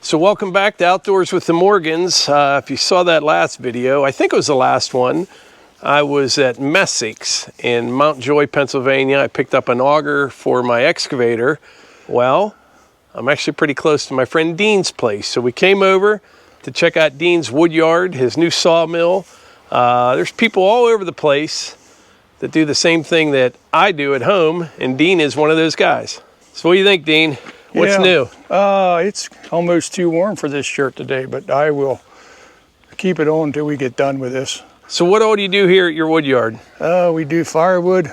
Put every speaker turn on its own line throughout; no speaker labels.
So welcome back to Outdoors with the Morgans. If you saw that last video, I think it was the last one, I was at Messick's in Mount Joy, Pennsylvania. I picked up an auger for my excavator. Well, I'm actually pretty close to my friend Dean's place. So we came over to check out Dean's Woodyard, his new sawmill. There's people all over the place that do the same thing that I do at home, and Dean is one of those guys. So what do you think, Dean? What's new?
It's almost too warm for this shirt today, but I will keep it on until we get done with this.
So what all do you do here at your woodyard?
We do firewood,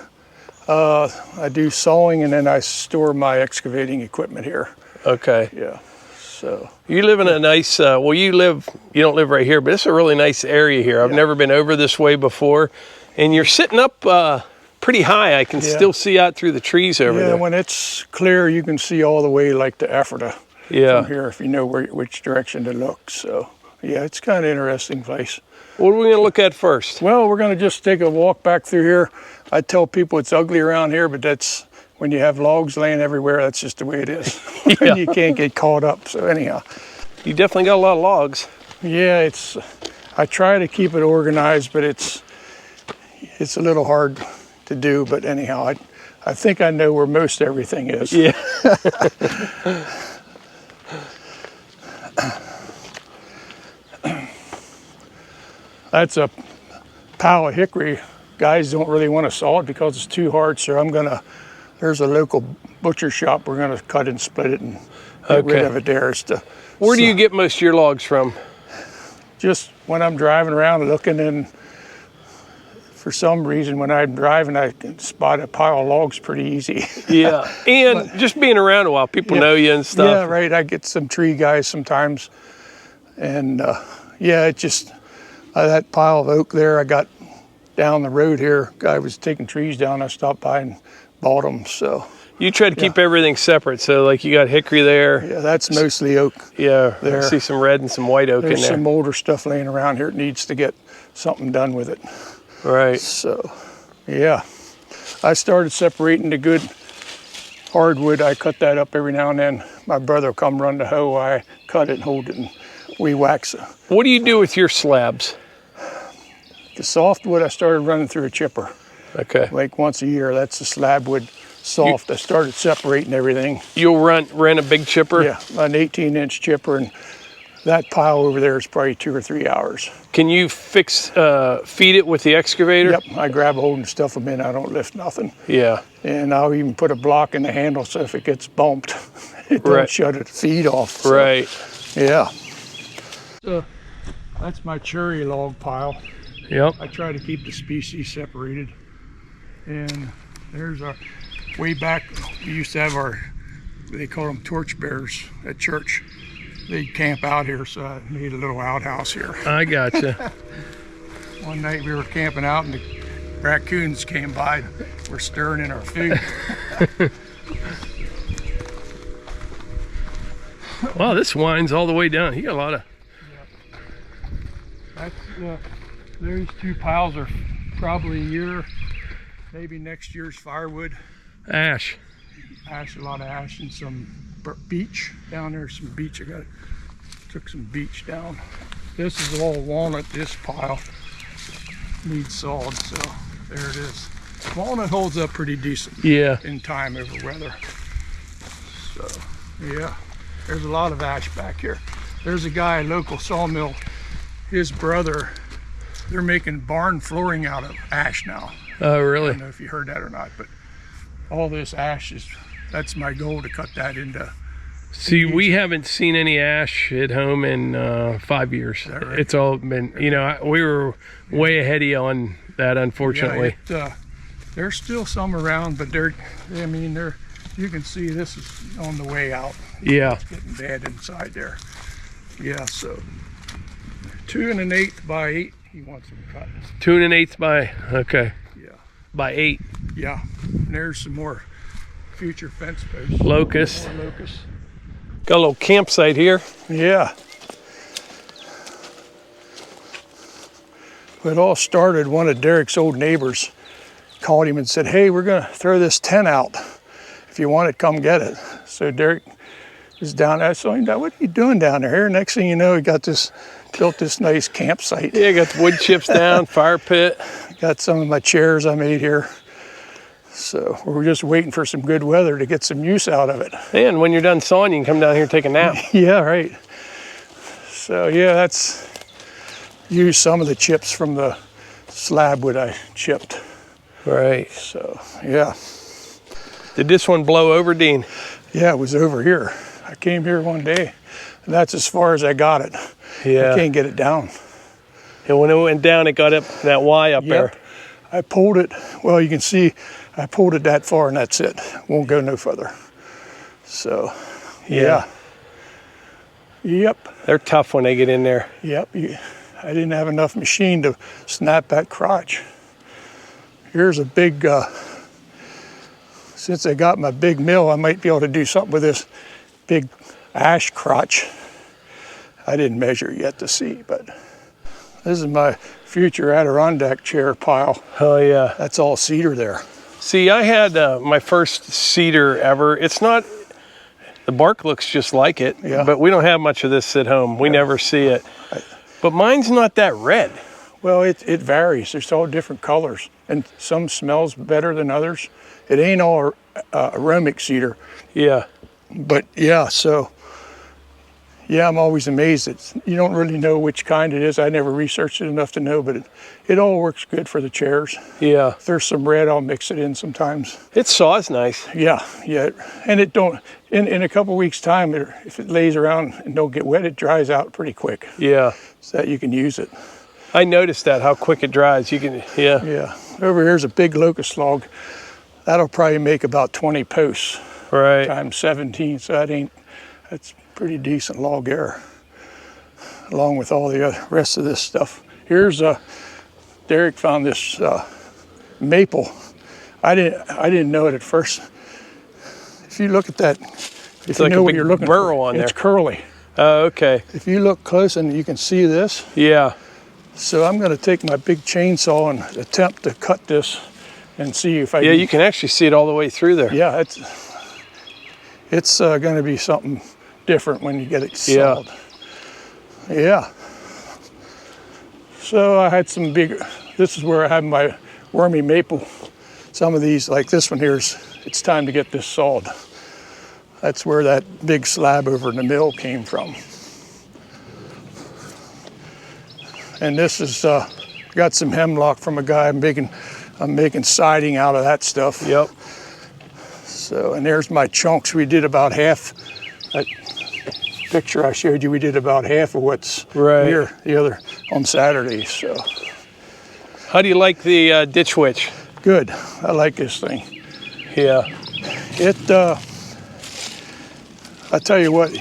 I do sawing, and then I store my excavating equipment here.
Okay.
Yeah, so.
You live in a nice, well, you don't live right here, but it's a really nice area here. I've never been over this way before. And you're sitting up pretty high. I can still see out through the trees over there.
Yeah, when it's clear, you can see all the way like to Ephrata from here if you know which direction to look. So, yeah, it's kind of interesting place.
What are we going to look at first?
Well, we're going to just take a walk back through here. I tell people it's ugly around here, but that's when you have logs laying everywhere, that's just the way it is. You can't get caught up. So anyhow.
You definitely got a lot of logs.
Yeah, I try to keep it organized, but it's a little hard to do, but anyhow, I think I know where most everything is.
Yeah.
That's a pile of hickory. Guys don't really want to saw it because it's too hard, so there's a local butcher shop. We're gonna cut and split it and get rid of it there.
Where do you get most of your logs from?
Just when I'm driving around looking, and for some reason when I'm driving, I can spot a pile of logs pretty easy.
Yeah, and just being around a while, people know you and stuff.
Yeah, right. I get some tree guys sometimes, and it just that pile of oak there I got down the road here. Guy was taking trees down. I stopped by and bought them. So
you try to keep everything separate. So like you got hickory there.
Yeah, that's mostly oak.
Yeah,
there.
I see some red and some white oak in there.
There's some older stuff laying around here. It needs to get something done with it.
Right.
So, yeah, I started separating the good hardwood. I cut that up every now and then. My brother will come run the hoe. I cut it and hold it, and we wax it.
What do you do with your slabs?
The softwood I started running through a chipper.
Okay.
Like once a year. That's the slab wood soft. I started separating everything.
You'll rent a big chipper?
Yeah, an 18-inch chipper, and that pile over there is probably 2 or 3 hours.
Can you feed it with the excavator?
Yep, I grab a hold and stuff them in. I don't lift nothing.
Yeah.
And I'll even put a block in the handle so if it gets bumped, it don't shut its feed off. So,
right.
Yeah. So that's my cherry log pile.
Yep.
I try to keep the species separated. And there's way back, we used to have they call them torchbearers at church. They camp out here, so I made a little outhouse here.
I gotcha.
One night we were camping out and the raccoons came by, were stirring in our food.
Wow, this winds all the way down. You got a lot of...
Those two piles are probably a year, maybe next year's firewood.
Ash.
A lot of ash and some beech down there. Some beech. Took some beech down. This is all walnut. This pile needs sawed, so there it is. Walnut holds up pretty decent.
Yeah.
In time over weather. So yeah, there's a lot of ash back here. There's a guy, a local sawmill. His brother, they're making barn flooring out of ash now.
Oh, really?
I don't know if you heard that or not, but all this ash that's my goal, to cut that into.
See, we haven't seen any ash at home in 5 years. Right? It's all been, we were way ahead of you on that, unfortunately.
Yeah, there's still some around, but you can see this is on the way out.
Yeah.
It's getting bad inside there. Yeah, so 2 1/8 by 8, he wants them cut.
2 1/8 by, okay.
Yeah.
By 8.
Yeah, and there's some more future fence posts.
Locust.
More locust.
Got a little campsite here.
Yeah. It all started, one of Derek's old neighbors called him and said, hey, we're gonna throw this tent out. If you want it, come get it. So Derek was down there. I saw him down, what are you doing down there? Next thing you know, he got built this nice campsite.
Yeah, got the wood chips down, fire pit.
Got some of my chairs I made here. So we're just waiting for some good weather to get some use out of it.
And when you're done sawing, you can come down here and take a nap.
Yeah, right. So yeah, that's used some of the chips from the slab wood I chipped.
Right.
So yeah.
Did this one blow over, Dean?
Yeah, it was over here. I came here one day, and that's as far as I got it.
Yeah.
I can't get it down.
And when it went down, it got up that Y up there.
I pulled it, well, you can see I pulled it that far and that's it. Won't go no further. So, yeah. Yep.
They're tough when they get in there.
Yep. I didn't have enough machine to snap that crotch. Here's a big, since I got my big mill, I might be able to do something with this big ash crotch. I didn't measure yet to see, but this is my future Adirondack chair pile.
Oh yeah.
That's all cedar there.
See, I had my first cedar ever. It's not, the bark looks just like it, but we don't have much of this at home. We never see it. But mine's not that red.
Well, it varies. There's all different colors, and some smells better than others. It ain't all aromatic cedar.
Yeah.
But yeah, so yeah, I'm always amazed that you don't really know which kind it is. I never researched it enough to know, but it all works good for the chairs.
Yeah.
If there's some red, I'll mix it in sometimes.
It saws nice.
Yeah, yeah. And it don't, in a couple weeks time, if it lays around and don't get wet, it dries out pretty quick.
Yeah.
So that you can use it.
I noticed that, how quick it dries. You can, yeah.
Yeah. Over here's a big locust log. That'll probably make about 20 posts.
Right.
Times 17, so that's pretty decent log there, along with all the rest of this stuff. Here's Derek found this maple. I didn't know it at first. If you look at that, if you know what you're looking for, it's curly.
Oh, okay.
If you look close and you can see this.
Yeah.
So I'm going to take my big chainsaw and attempt to cut this and see if I can.
Yeah, you can actually see it all the way through there.
Yeah, it's going to be something different when you get it sawed. Yeah. So I had some big, this is where I have my wormy maple. Some of these, like this one here, it's time to get this sawed. That's where that big slab over in the mill came from. And this is, got some hemlock from a guy. I'm making siding out of that stuff.
Yep.
So, and there's my chunks. We did about half, that picture I showed you, we did about half of what's here, the other on Saturday, so.
How do you like the ditch witch?
Good, I like this thing.
Yeah.
I tell you what,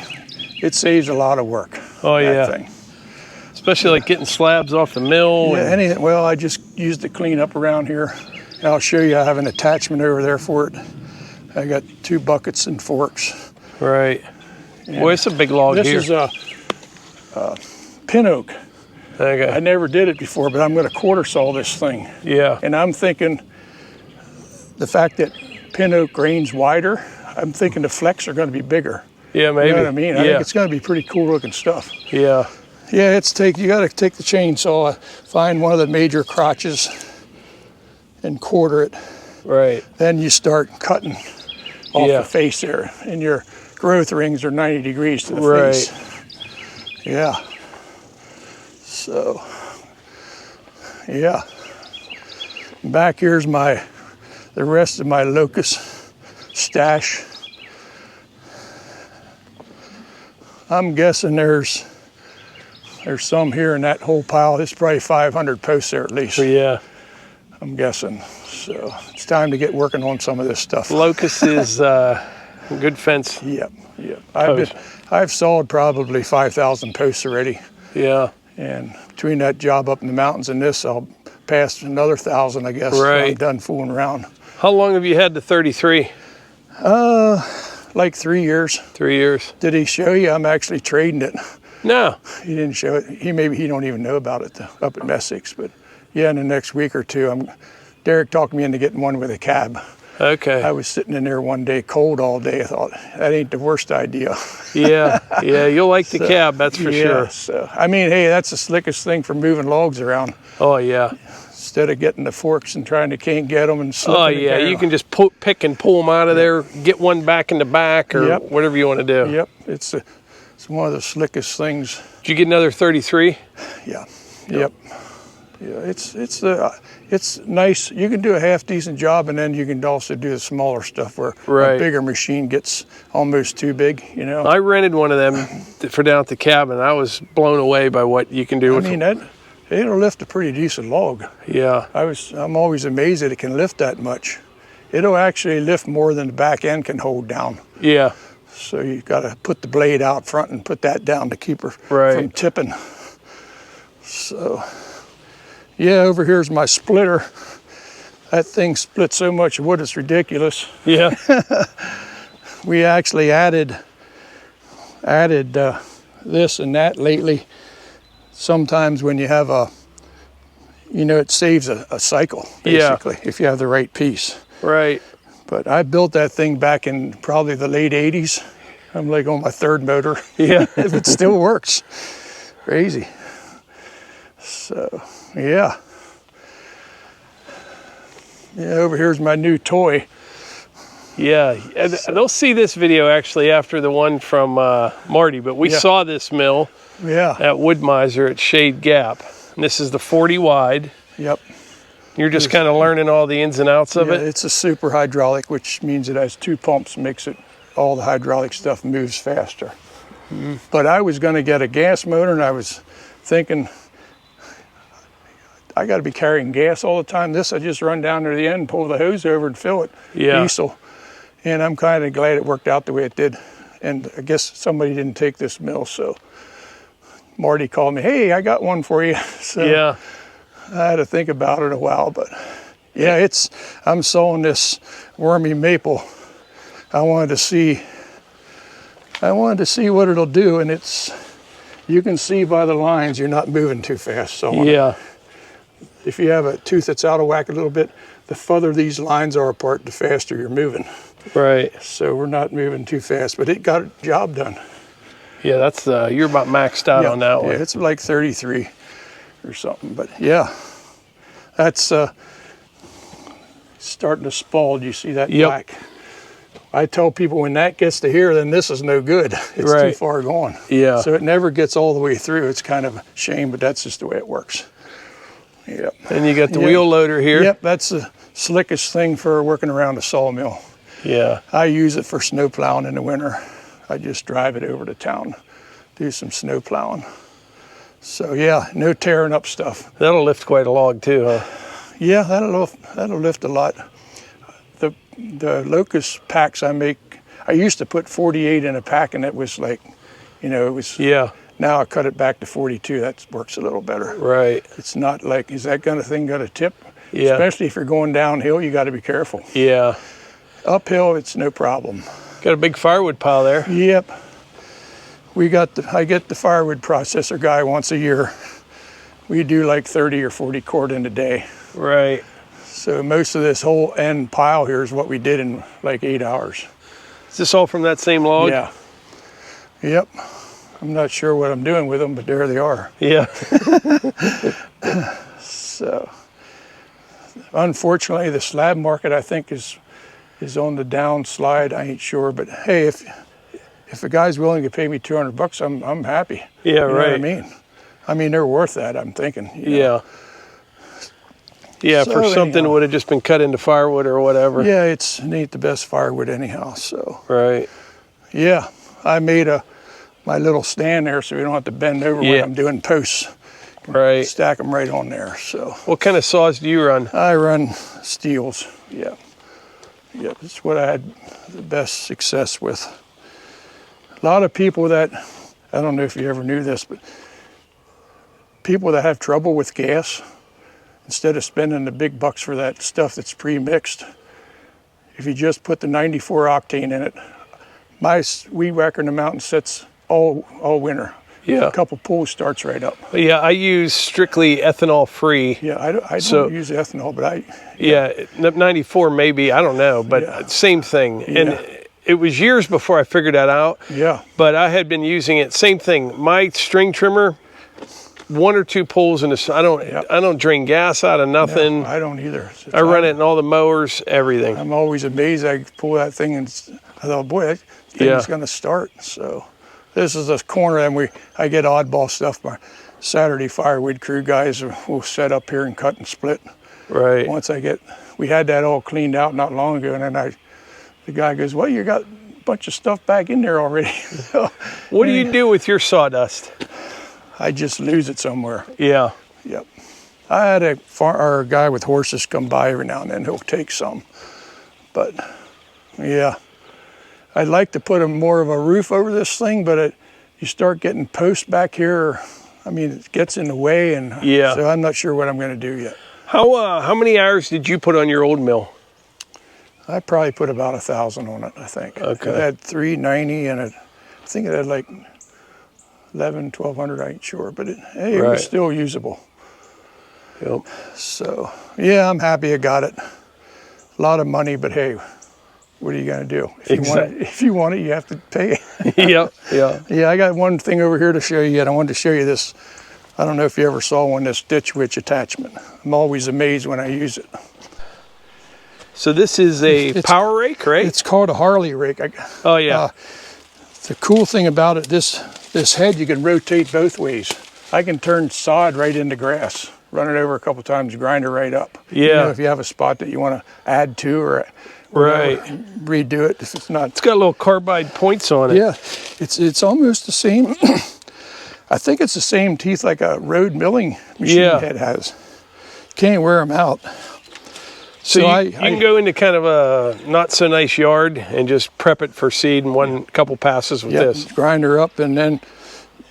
it saves a lot of work.
Oh yeah.
Thing.
Especially like getting slabs off the mill.
Yeah, anything, well, I just used to clean up around here. And I'll show you, I have an attachment over there for it. I got 2 buckets and forks.
Right. Boy, it's a big log here.
This is a pin oak.
Okay.
I never did it before, but I'm going to quarter saw this thing.
Yeah.
And I'm thinking the fact that pin oak grain's wider, I'm thinking the flecks are going to be bigger.
Yeah, maybe.
You know what I mean?
Yeah.
I think it's going to be pretty cool looking stuff.
Yeah.
Yeah, you got to take the chainsaw, find one of the major crotches and quarter it.
Right.
Then you start cutting off the face there, and your growth rings are 90 degrees to the face. Yeah. So, yeah. Back here's the rest of my locust stash. I'm guessing there's some here in that whole pile. There's probably 500 posts there at least.
Yeah.
I'm guessing. So it's time to get working on some of this stuff.
Locust is good fence.
Yep. I've sawed probably 5,000 posts already.
Yeah.
And between that job up in the mountains and this, I'll pass another 1,000, I guess.
Right.
I'm done fooling around.
How long have you had the 33?
Like 3 years.
3 years.
Did he show you? I'm actually trading it.
No.
He didn't show it. He don't even know about it up at Messick's, but yeah, in the next week or two, Derek talked me into getting one with a cab.
Okay.
I was sitting in there one day, cold all day. I thought, that ain't the worst idea.
Yeah, you'll like the cab, that's for sure.
So, I mean, hey, that's the slickest thing for moving logs around.
Oh, yeah.
Instead of getting the forks and trying to can't get them and slipping.
Oh, yeah, you can just pick and pull them out of there, get one back in the back or whatever you want to do.
Yep, it's one of the slickest things.
Did you get another 33?
Yeah, yep. Yeah, it's nice. You can do a half decent job, and then you can also do the smaller stuff where a bigger machine gets almost too big, you know.
I rented one of them for down at the cabin. I was blown away by what you can do with
it. It'll lift a pretty decent log.
Yeah.
I'm always amazed that it can lift that much. It'll actually lift more than the back end can hold down.
Yeah.
So you got to put the blade out front and put that down to keep her from tipping. So. Yeah, over here's my splitter. That thing splits so much wood, it's ridiculous.
Yeah.
We actually added this and that lately. Sometimes when you have it saves a cycle, basically, if you have the right piece.
Right.
But I built that thing back in probably the late 80s. I'm like on my third motor.
Yeah.
It still works. Crazy. So. Yeah. Yeah, over here's my new toy.
Yeah, and they'll see this video actually after the one from Marty, but we saw this mill at Woodmizer at Shade Gap. And this is the 40 wide.
Yep.
You're just kind of learning all the ins and outs of it?
It's a super hydraulic, which means it has 2 pumps, makes it all the hydraulic stuff moves faster. Mm-hmm. But I was going to get a gas motor, and I was thinking, I got to be carrying gas all the time. This, I just run down to the end, pull the hose over and fill it.
Yeah.
Diesel. And I'm kind of glad it worked out the way it did. And I guess somebody didn't take this mill, so Marty called me, hey, I got one for you. So I had to think about it a while, but yeah, I'm sawing this wormy maple. I wanted to see what it'll do, and you can see by the lines you're not moving too fast. So if you have a tooth that's out of whack a little bit, the further these lines are apart, the faster you're moving.
Right.
So we're not moving too fast, but it got a job done.
Yeah, that's you're about maxed out on that one.
Yeah, it's like 33 or something, but yeah, that's starting to spald. You see that black? I tell people when that gets to here, then this is no good. It's too far gone. Yeah. So it never gets all the way through. It's kind of a shame, but that's just the way it works. Yep.
And you got the wheel loader here.
Yep, that's the slickest thing for working around a sawmill.
Yeah.
I use it for snow plowing in the winter. I just drive it over to town, do some snow plowing. So yeah, no tearing up stuff.
That'll lift quite a log too, huh?
Yeah, that'll lift a lot. The locust packs I make, I used to put 48 in a pack, and it was like, it was. Yeah. Now I cut it back to 42. That works a little better. Right. It's not like, is that kind of thing going to tip? Yeah. Especially if you're going downhill, you got to be careful. Yeah. Uphill, it's no problem.
Got a big firewood pile there.
Yep. I get the firewood processor guy once a year. We do like 30 or 40 cord in a day. Right. So most of this whole end pile here is what we did in like 8 hours.
Is this all from that same log?
Yeah. Yep. I'm not sure what I'm doing with them, but there they are. Yeah. So, unfortunately, the slab market, I think, is on the downslide. I ain't sure, but hey, if a guy's willing to pay me $200, I'm happy. Yeah, you know what I mean? I mean, they're worth that, I'm thinking. Yeah. Yeah, so, for something that would have just been cut into firewood or whatever. Yeah, it ain't the best firewood anyhow, so. Right. Yeah, I made my little stand there so we don't have to bend over when I'm doing posts. Right. Stack them right on there, so. What kind of saws do you run? I run steels, yeah. Yeah, that's what I had the best success with. A lot of people that, I don't know if you ever knew this, but people that have trouble with gas, instead of spending the big bucks for that stuff that's pre-mixed, if you just put the 94 octane in it, my weed whacker in the mountain sits all winter.
Yeah.
A couple pulls starts right up.
Yeah, I use strictly ethanol free.
Yeah, I don't use ethanol, but
yeah, 94 maybe, I don't know, but same thing.
Yeah.
And it was years before I figured that out.
Yeah.
But I had been using it, same thing. My string trimmer, 1 or 2 pulls in the, I don't drain gas out of nothing.
No, I don't either.
I run it in all the mowers, everything.
I'm always amazed. I pull that thing and I thought, boy, that thing's going to start. So this is a corner, and I get oddball stuff. My Saturday firewood crew guys will set up here and cut and split.
Right.
We had that all cleaned out not long ago, and then the guy goes, well, you got a bunch of stuff back in there already.
What do you do with your sawdust?
I just lose it somewhere.
Yeah.
Yep. I had a guy with horses come by every now and then. He'll take some. But, yeah. I'd like to put more of a roof over this thing, but you start getting posts back here. I mean, it gets in the way, and so I'm not sure what I'm going to do yet.
How many hours did you put on your old mill?
I probably put about 1,000 on it, I think.
Okay.
It had 390, and I think it had like 1,200, I ain't sure, but it was still usable.
Yep.
So, yeah, I'm happy I got it. A lot of money, but hey, what are you going to do? If you want it, you have to pay.
Yep, yeah.
Yeah, I got one thing over here to show you, and I wanted to show you this. I don't know if you ever saw one, this ditch witch attachment. I'm always amazed when I use it.
So this is a power rake, right?
It's called a Harley rake.
Oh, yeah.
The cool thing about it, this head you can rotate both ways. I can turn sod right into grass, run it over a couple times, grind it right up.
Yeah.
You know, if you have a spot that you want to add to or redo it, if it's not.
It's got little carbide points on it.
Yeah, it's almost the same. I think it's the same teeth like a road milling machine head has. Can't wear them out.
So you can go into kind of a not so nice yard and just prep it for seed in couple passes with this.
Grind her up, and then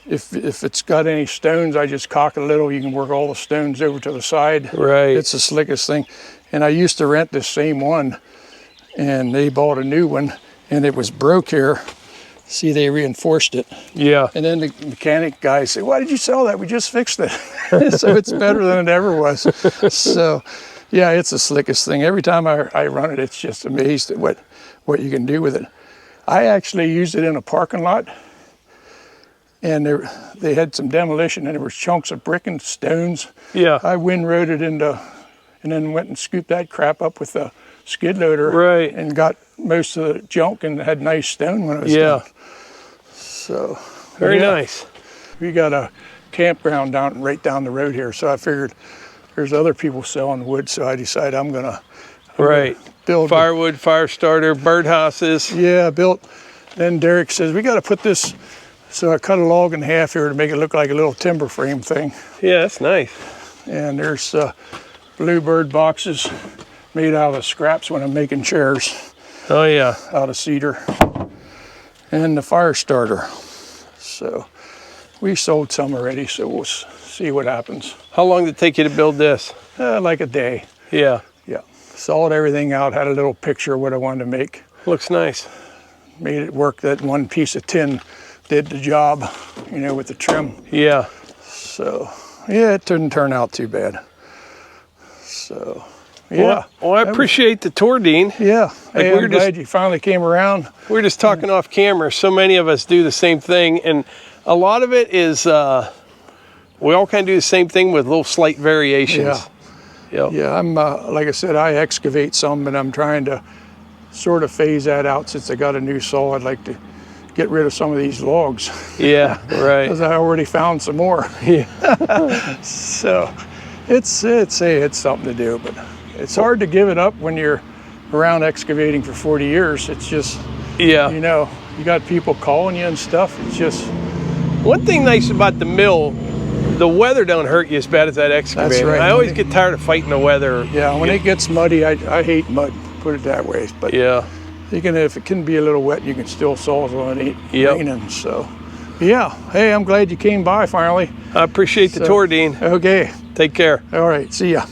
if it's got any stones, I just cock it a little. You can work all the stones over to the side.
Right.
It's the slickest thing. And I used to rent this same one, and they bought a new one, and it was broke here. See, they reinforced it. Yeah. And then the mechanic guy said, why did you sell that? We just fixed it. So it's better than it ever was. So, yeah, it's the slickest thing. Every time I run it, it's just amazed at what you can do with it. I actually used it in a parking lot, and they had some demolition, and there was chunks of brick and stones. Yeah. I windrowed it into, and then went and scooped that crap up with the skid loader. Right. And got most of the junk and had nice stone when it was done. So. Very nice. We got a campground right down the road here, so I figured there's other people selling wood, so I decided I'm gonna build firewood, fire starter, birdhouses. Yeah, then Derek says, we gotta put this, so I cut a log in half here to make it look like a little timber frame thing. Yeah, that's nice. And there's bluebird boxes made out of scraps when I'm making chairs. Oh yeah. Out of cedar. And the fire starter. So we sold some already, so we'll see what happens. How long did it take you to build this? Like a day. Yeah. Yeah. Sawed everything out, had a little picture of what I wanted to make. Looks nice. Made it work. That one piece of tin did the job, you know, with the trim. Yeah. So, yeah, it didn't turn out too bad. So, yeah. Well, I appreciate the tour, Dean. Yeah. Hey, I'm glad you finally came around. We were just talking off camera. So many of us do the same thing, and a lot of it is we all kind of do the same thing with little slight variations. Yeah. Yeah, I'm like I said, I excavate some, and I'm trying to sort of phase that out. Since I got a new saw, I'd like to get rid of some of these logs. Yeah, right. Because I already found some more. Yeah. So it's something to do, but it's hard to give it up when you're around excavating for 40 years. It's just, you know, you got people calling you and stuff. It's just. One thing nice about the mill, the weather don't hurt you as bad as that excavator. That's right. I always get tired of fighting the weather. Yeah, when it gets muddy, I hate mud, put it that way. But yeah, if it can be a little wet, you can still saw when it ain't raining. So yeah, hey, I'm glad you came by finally. I appreciate the tour, Dean. Okay. Take care. All right, see ya.